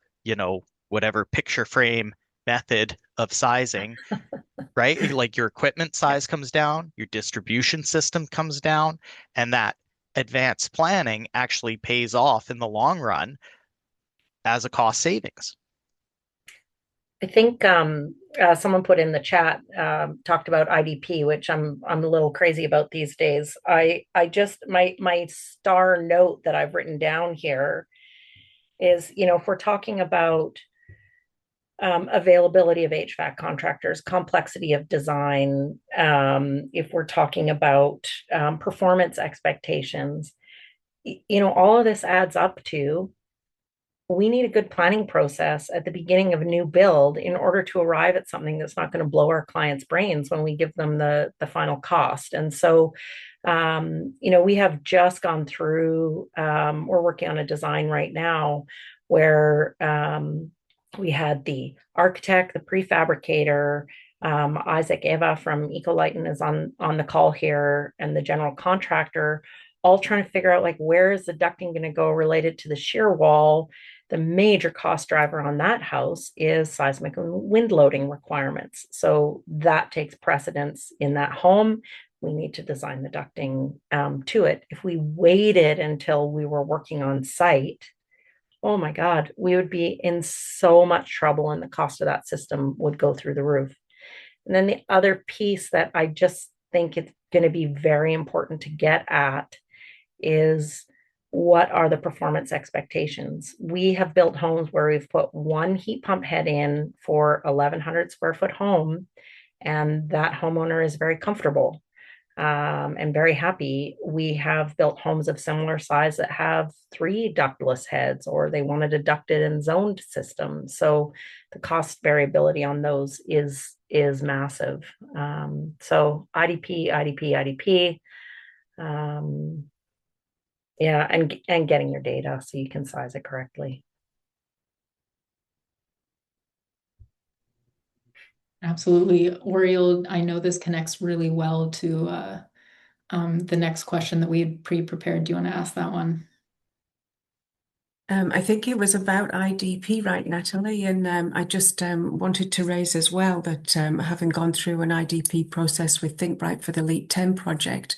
Speaker 2: whatever picture frame method of sizing, right? Like your equipment size comes down, your distribution system comes down, and that advanced planning actually pays off in the long run as a cost savings.
Speaker 4: I think someone put in the chat, talked about IDP, which I'm a little crazy about these days. I just my star note that I've written down here is, if we're talking about availability of HVAC contractors, complexity of design, if we're talking about performance expectations, all of this adds up to, we need a good planning process at the beginning of a new build in order to arrive at something that's not going to blow our clients' brains when we give them the final cost. And so, we have just gone through, we're working on a design right now where we had the architect, the prefabricator, Isaac Eva from Ecolighten is on the call here, and the general contractor, all trying to figure out, like, where is the ducting going to go related to the shear wall. The major cost driver on that house is seismic and wind loading requirements. So that takes precedence in that home. We need to design the ducting to it. If we waited until we were working on site, oh my God, we would be in so much trouble, and the cost of that system would go through the roof. And then the other piece that I just think it's going to be very important to get at is, what are the performance expectations? We have built homes where we've put one heat pump head in for 1,100 square foot home, and that homeowner is very comfortable and very happy. We have built homes of similar size that have 3 ductless heads, or they wanted a ducted and zoned system. So the cost variability on those is massive. So IDP, IDP, IDP. Yeah, and getting your data so you can size it correctly.
Speaker 1: Absolutely. Oriel, I know this connects really well to the next question that we had pre-prepared. Do you want to ask that one?
Speaker 5: I think it was about IDP, right, Natalie? And I just wanted to raise as well that having gone through an IDP process with thinkBright for the LEAP 10 project,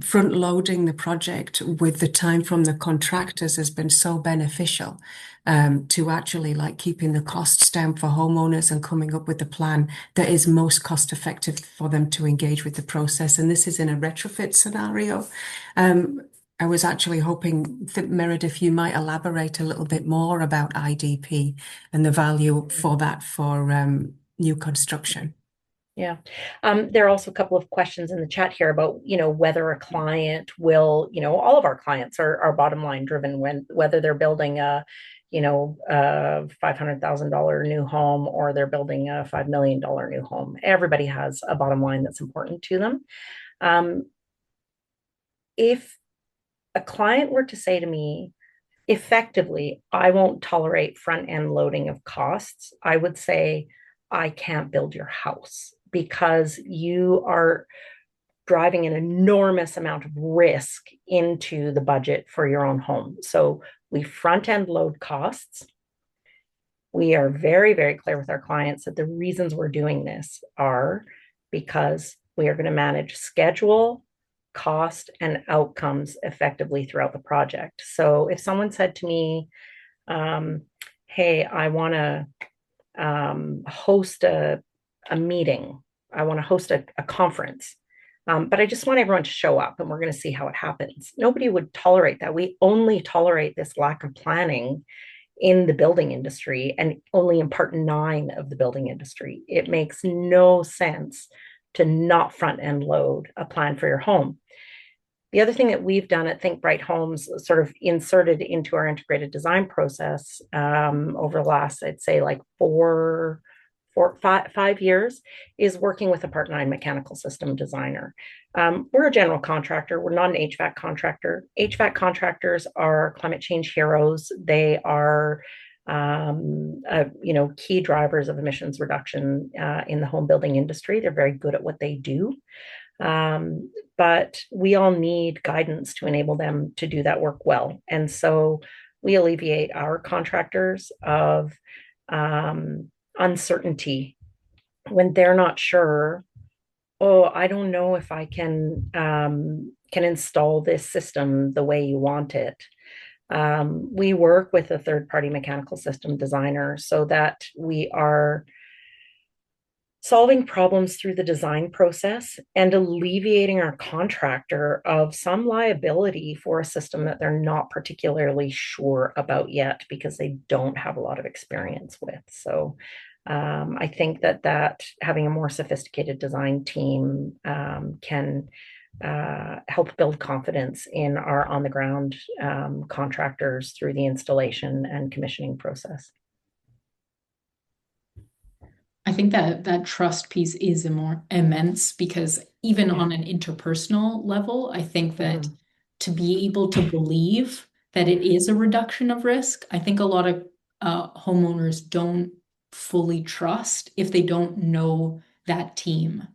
Speaker 5: front loading the project with the time from the contractors has been so beneficial to actually like keeping the costs down for homeowners and coming up with the plan that is most cost effective for them to engage with the process. And this is in a retrofit scenario. I was actually hoping that Meredith, you might elaborate a little bit more about IDP and the value for that for new construction.
Speaker 4: Yeah. There are also a couple of questions in the chat here about, whether a client will, all of our clients are bottom line driven whether they're building a $500,000 new home or they're building a $5 million new home. Everybody has a bottom line that's important to them. If a client were to say to me, effectively, I won't tolerate front end loading of costs, I would say, I can't build your house because you are driving an enormous amount of risk into the budget for your own home. So we front end load costs. We are very, very clear with our clients that the reasons we're doing this are because we are going to manage schedule, cost, and outcomes effectively throughout the project. So if someone said to me, hey, I want to host a meeting, I want to host a conference, but I just want everyone to show up and we're going to see how it happens. Nobody would tolerate that. We only tolerate this lack of planning in the building industry and only in part 9 of the building industry. It makes no sense to not front end load a plan for your home. The other thing that we've done at thinkBright Homes, sort of inserted into our integrated design process over the last, I'd say like 5 years, is working with a Part 9 mechanical system designer. We're a general contractor. We're not an HVAC contractor. HVAC contractors are climate change heroes. They are key drivers of emissions reduction in the home building industry. They're very good at what they do. But we all need guidance to enable them to do that work well. And so we alleviate our contractors of uncertainty when they're not sure, oh, I don't know if I can install this system the way you want it. We work with a third-party mechanical system designer so that we are solving problems through the design process and alleviating our contractor of some liability for a system that they're not particularly sure about yet because they don't have a lot of experience with. So I think that having a more sophisticated design team can help build confidence in our on-the-ground contractors through the installation and commissioning process.
Speaker 1: I think that trust piece is more immense because even on an interpersonal level, I think that to be able to believe that it is a reduction of risk, I think a lot of homeowners don't fully trust if they don't know that team.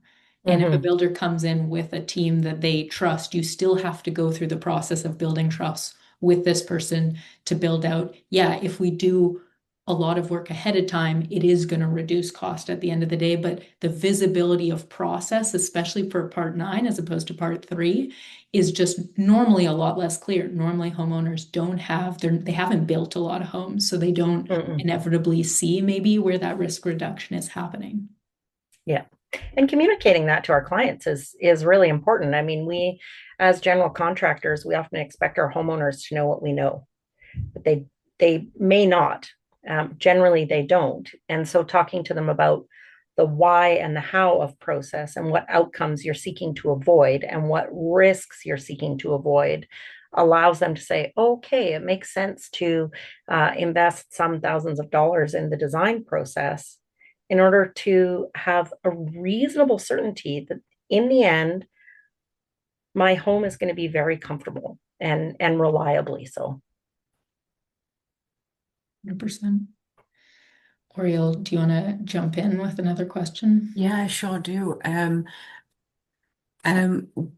Speaker 1: And if a builder comes in with a team that they trust, you still have to go through the process of building trust with this person to build out, if we do a lot of work ahead of time, it is going to reduce cost at the end of the day. But the visibility of process, especially for Part 9 as opposed to Part 3, is just normally a lot less clear. Normally homeowners they haven't built a lot of homes, so they don't inevitably see maybe where that risk reduction is happening.
Speaker 4: Yeah. And communicating that to our clients is really important. I mean, we as general contractors, we often expect our homeowners to know what we know, but they may not. Generally, they don't. And so talking to them about the why and the how of process and what outcomes you're seeking to avoid and what risks you're seeking to avoid allows them to say, okay, it makes sense to invest some thousands of dollars in the design process in order to have a reasonable certainty that in the end, my home is going to be very comfortable and reliably so.
Speaker 1: 100%. Oriel, do you want to jump in with another question?
Speaker 5: Yeah, I sure do.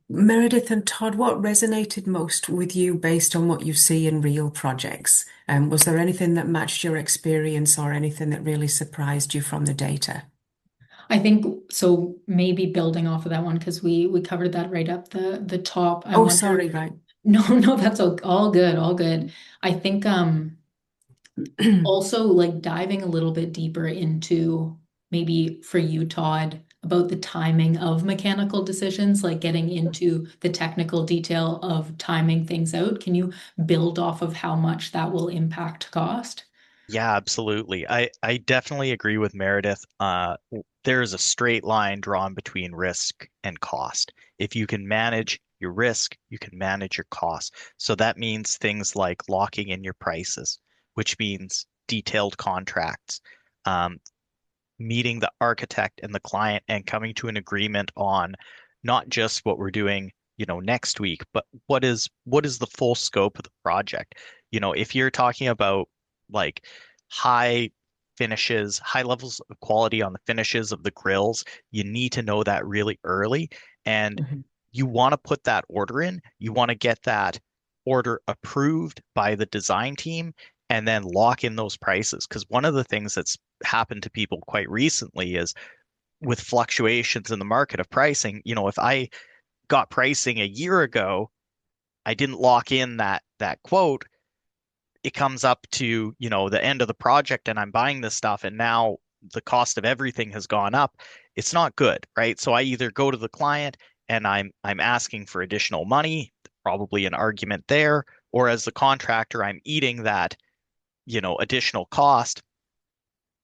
Speaker 5: Meredith and Todd, what resonated most with you based on what you see in real projects? Was there anything that matched your experience or anything that really surprised you from the data?
Speaker 1: I think so. Maybe building off of that one because we covered that right up the top. I
Speaker 5: Oh,
Speaker 1: wonder.
Speaker 5: sorry, right.
Speaker 1: No, that's all good, all good. I think also like diving a little bit deeper into maybe for you, Todd, about the timing of mechanical decisions, like getting into the technical detail of timing things out. Can you build off of how much that will impact cost?
Speaker 2: Yeah, absolutely. I definitely agree with Meredith. There is a straight line drawn between risk and cost. If you can manage your risk, you can manage your cost. So that means things like locking in your prices, which means detailed contracts, um, meeting the architect and the client and coming to an agreement on not just what we're doing, next week, but what is the full scope of the project. If you're talking about like high finishes, high levels of quality on the finishes of the grills, you need to know that really early. And
Speaker 4: Mhm.
Speaker 2: you want to put that order in, you want to get that order approved by the design team and then lock in those prices. Because one of the things that's happened to people quite recently is with fluctuations in the market of pricing, if I got pricing a year ago, I didn't lock in that quote. It comes up to, the end of the project and I'm buying this stuff and now the cost of everything has gone up. It's not good, right? So I either go to the client and I'm asking for additional money, probably an argument there, or as the contractor, I'm eating that, additional cost.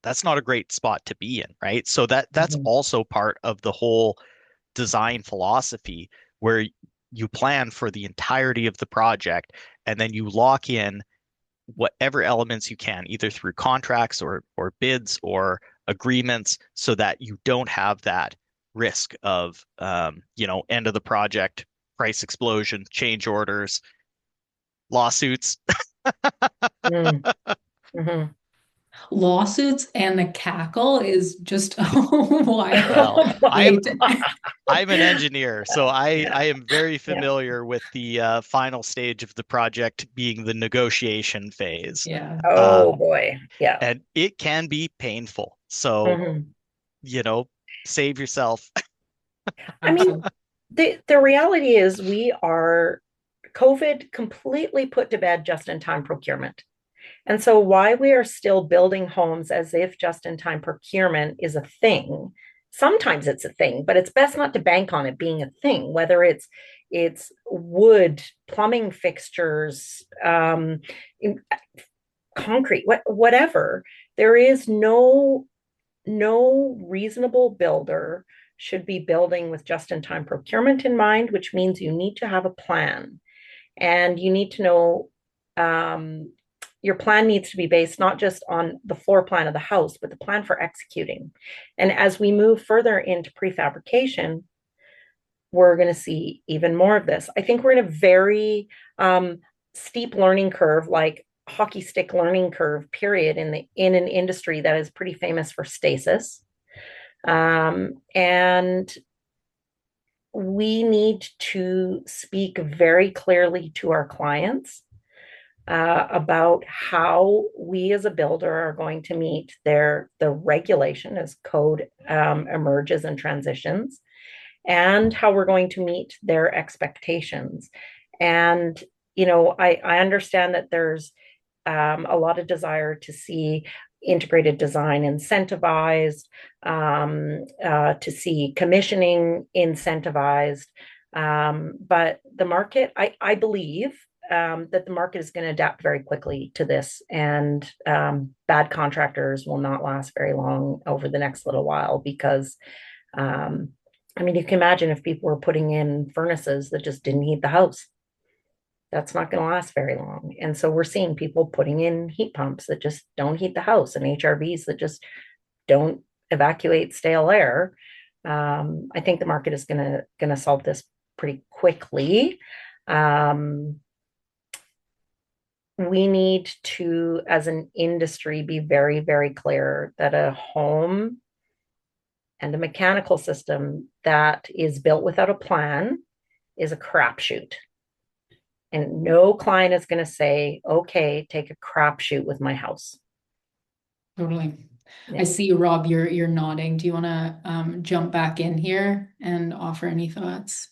Speaker 2: That's not a great spot to be in, right? So that's
Speaker 4: Mhm.
Speaker 2: also part of the whole design philosophy where you plan for the entirety of the project and then you lock in whatever elements you can, either through contracts or bids or agreements, so that you don't have that risk of end of the project, price explosion, change orders, lawsuits.
Speaker 4: Mm. Mhm.
Speaker 1: Lawsuits and the cackle is just a
Speaker 2: Well,
Speaker 1: wild
Speaker 2: I'm
Speaker 1: way to.
Speaker 2: I'm an engineer, so I
Speaker 4: Yeah.
Speaker 2: I am very
Speaker 4: Yeah.
Speaker 2: familiar with the final stage of the project being the negotiation phase.
Speaker 1: Yeah.
Speaker 4: Oh
Speaker 2: Um,
Speaker 4: boy. Yeah.
Speaker 2: and it can be painful. So,
Speaker 4: Mhm.
Speaker 2: you know, save yourself.
Speaker 4: I mean,
Speaker 1: Absolutely.
Speaker 4: the reality is COVID completely put to bed just-in-time procurement. And so why we are still building homes as if just-in-time procurement is a thing. Sometimes it's a thing, but it's best not to bank on it being a thing, whether it's wood, plumbing fixtures, concrete, whatever. There is no reasonable builder should be building with just-in-time procurement in mind, which means you need to have a plan and you need to know your plan needs to be based not just on the floor plan of the house, but the plan for executing. And as we move further into prefabrication, we're going to see even more of this. I think we're in a very steep learning curve, like hockey stick learning curve period in an industry that is pretty famous for stasis. And we need to speak very clearly to our clients about how we as a builder are going to meet the regulation as code emerges and transitions, and how we're going to meet their expectations. And I understand that there's a lot of desire to see integrated design incentivized, to see commissioning incentivized. But the market, I believe that the market is going to adapt very quickly to this, and bad contractors will not last very long over the next little while because, I mean, you can imagine if people were putting in furnaces that just didn't heat the house. That's not going to last very long. And so we're seeing people putting in heat pumps that just don't heat the house, and HRVs that just don't evacuate stale air. I think the market is gonna solve this pretty quickly. We need to, as an industry, be very, very clear that a home and a mechanical system that is built without a plan is a crapshoot. And no client is going to say, okay, take a crapshoot with my house.
Speaker 1: Totally.
Speaker 4: Yeah.
Speaker 1: I see, Rob, you're nodding. Do you want to jump back in here and offer any thoughts?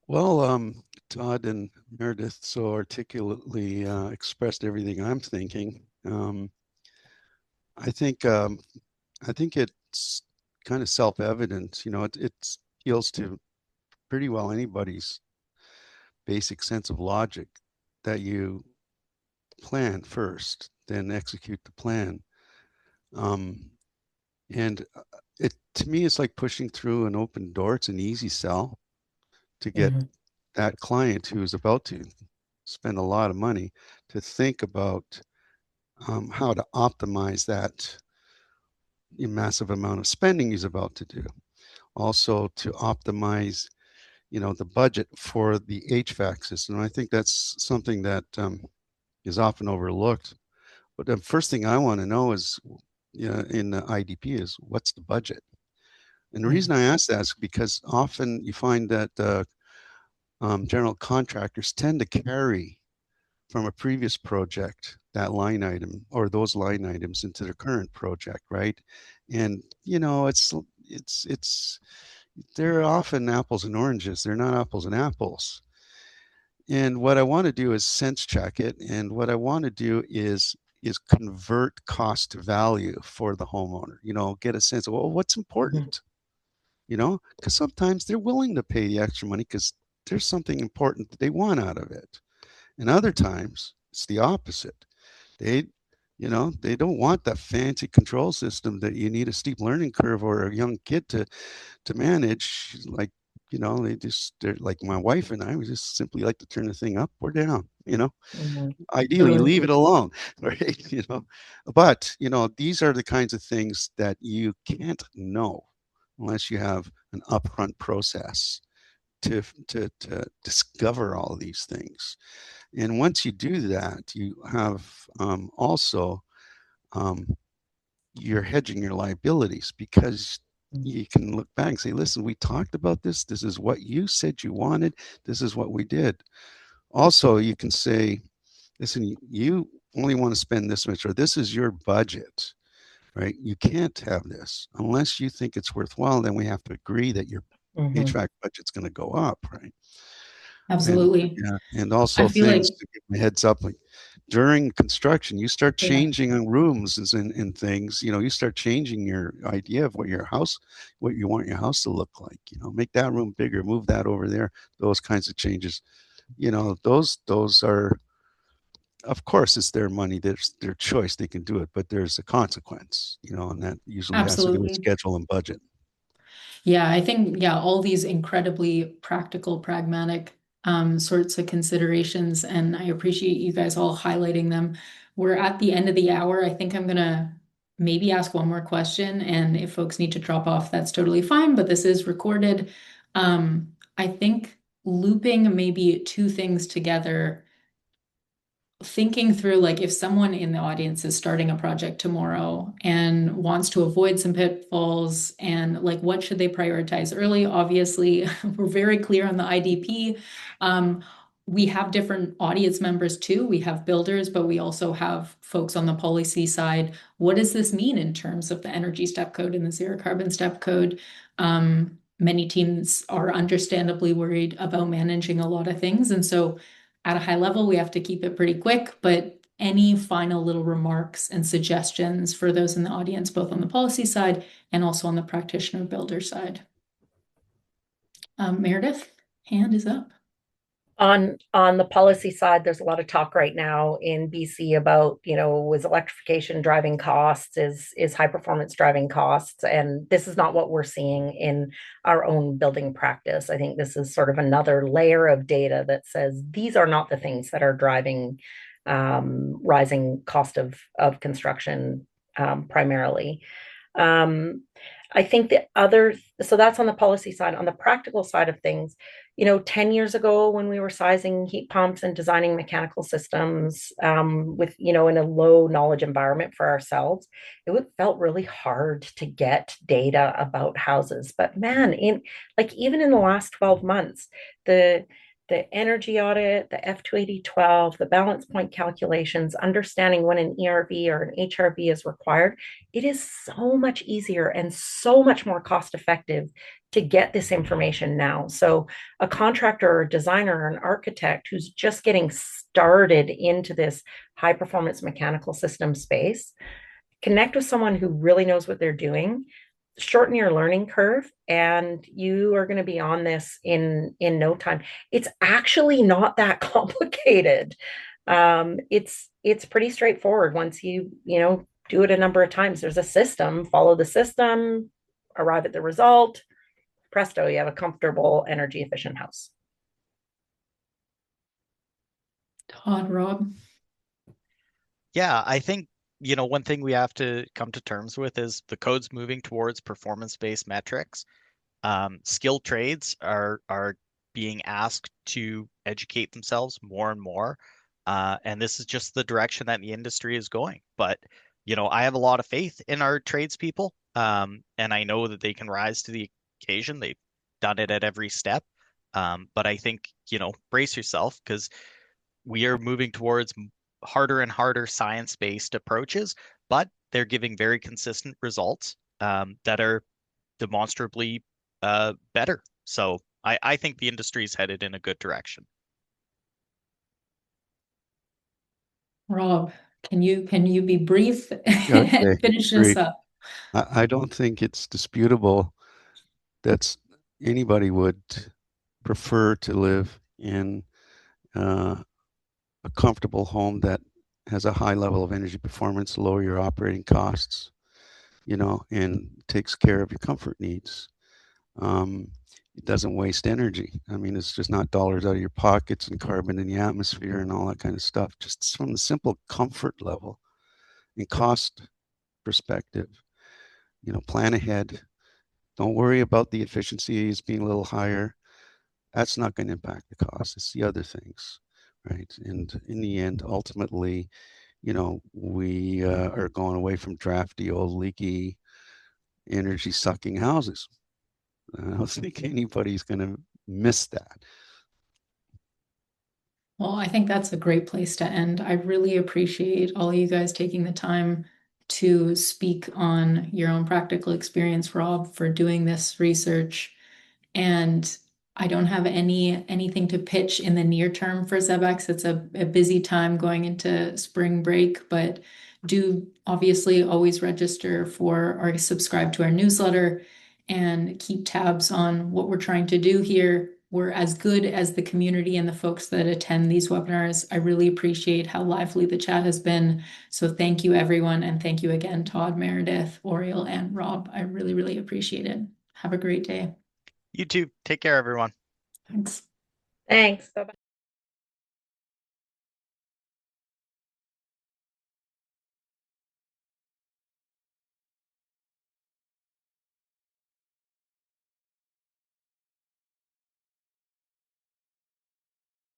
Speaker 3: Well, Todd and Meredith so articulately expressed everything I'm thinking. I think it's kind of self-evident. It appeals to pretty well anybody's basic sense of logic that you plan first, then execute the plan. And it to me, it's like pushing through an open door. It's an easy sell to get that client who is about to spend a lot of money to think about how to optimize that massive amount of spending he's about to do. Also to optimize, the budget for the HVAC system. And I think that's something that is often overlooked. But the first thing I want to know is, in the IDP is what's the budget? And the reason I ask that is because often you find that general contractors tend to carry from a previous project that line item or those line items into their current project, right? And it's they're often apples and oranges. They're not apples and apples. And what I want to do is sense check it, and what I want to do is convert cost to value for the homeowner. Get a sense of, well, what's important. Because sometimes they're willing to pay the extra money because there's something important that they want out of it. And other times it's the opposite. They don't want that fancy control system that you need a steep learning curve or a young kid to manage. Like, they're like my wife and I, we just simply like to turn the thing up or down, ideally leave it alone, right? But, these are the kinds of things that you can't know unless you have an upfront process to discover all these things. And once you do that, you have also you're hedging your liabilities, because you can look back and say, listen, we talked about this. This is what you said you wanted. This is what we did. Also, you can say, listen, you only want to spend this much, or this is your budget, right? You can't have this unless you think it's worthwhile. Then we have to agree that your HVAC budget's going to go up, right?
Speaker 1: Absolutely.
Speaker 3: And also things to give them a heads up, like during construction, you start changing rooms and things. You start changing your idea of what you want your house to look like. Make that room bigger, move that over there. Those kinds of changes. Those are, of course, it's their money, there's their choice. They can do it, but there's a consequence. And that usually has to do with schedule and budget.
Speaker 1: Yeah, I think, all these incredibly practical, pragmatic sorts of considerations, and I appreciate you guys all highlighting them. We're at the end of the hour. I think I'm gonna maybe ask one more question, and if folks need to drop off, that's totally fine, but this is recorded. I think looping maybe two things together, thinking through, like, if someone in the audience is starting a project tomorrow and wants to avoid some pitfalls, and like, what should they prioritize early? Obviously, we're very clear on the IDP. We have different audience members too. We have builders, but we also have folks on the policy side. What does this mean in terms of the energy step code and the zero carbon step code? Many teams are understandably worried about managing a lot of things. And so at a high level, we have to keep it pretty quick, but any final little remarks and suggestions for those in the audience, both on the policy side and also on the practitioner builder side. Meredith, hand is up.
Speaker 4: On the policy side, there's a lot of talk right now in BC about, was electrification driving costs, is high performance driving costs, and this is not what we're seeing in our own building practice. I think this is sort of another layer of data that says these are not the things that are driving rising cost of construction primarily. I think so that's on the policy side. On the practical side of things, 10 years ago when we were sizing heat pumps and designing mechanical systems with, in a low knowledge environment for ourselves, it felt really hard to get data about houses. But man, even in the last 12 months, the energy audit, the F28012, the balance point calculations, understanding when an ERV or an HRV is required, it is so much easier and so much more cost effective to get this information now. So a contractor or a designer or an architect who's just getting started into this high performance mechanical system space, connect with someone who really knows what they're doing, shorten your learning curve, and you are going to be on this in no time. It's actually not that complicated. It's pretty straightforward once you do it a number of times. There's a system, follow the system, arrive at the result. Presto, you have a comfortable, energy efficient house.
Speaker 1: Todd, Rob.
Speaker 2: Yeah, I think one thing we have to come to terms with is the code's moving towards performance-based metrics. Skilled trades are being asked to educate themselves more and more. And this is just the direction that the industry is going. But, I have a lot of faith in our tradespeople. And I know that they can rise to the occasion. They've done it at every step. But I think, brace yourself, because we are moving towards harder and harder science-based approaches, but they're giving very consistent results that are demonstrably better. So I think the industry is headed in a good direction.
Speaker 1: Rob, can you be brief
Speaker 3: Okay,
Speaker 1: and finish this up?
Speaker 3: I don't think it's disputable that anybody would prefer to live in a comfortable home that has a high level of energy performance, lower your operating costs, and takes care of your comfort needs. It doesn't waste energy. I mean, it's just not dollars out of your pockets and carbon in the atmosphere and all that kind of stuff. Just from the simple comfort level and cost perspective, plan ahead. Don't worry about the efficiencies being a little higher. That's not going to impact the cost. It's the other things, right? And in the end, ultimately, we are going away from drafty, old, leaky, energy-sucking houses. I don't think anybody's going to miss that.
Speaker 1: Well, I think that's a great place to end. I really appreciate all you guys taking the time to speak on your own practical experience, Rob, for doing this research. And I don't have anything to pitch in the near term for ZEBEX. It's a busy time going into spring break, but do obviously always register for or subscribe to our newsletter and keep tabs on what we're trying to do here. We're as good as the community and the folks that attend these webinars. I really appreciate how lively the chat has been. So thank you, everyone. And thank you again, Todd, Meredith, Oriel, and Rob. I really, really appreciate it. Have a great day.
Speaker 2: You too. Take care, everyone.
Speaker 1: Thanks.
Speaker 4: Thanks. Bye-bye.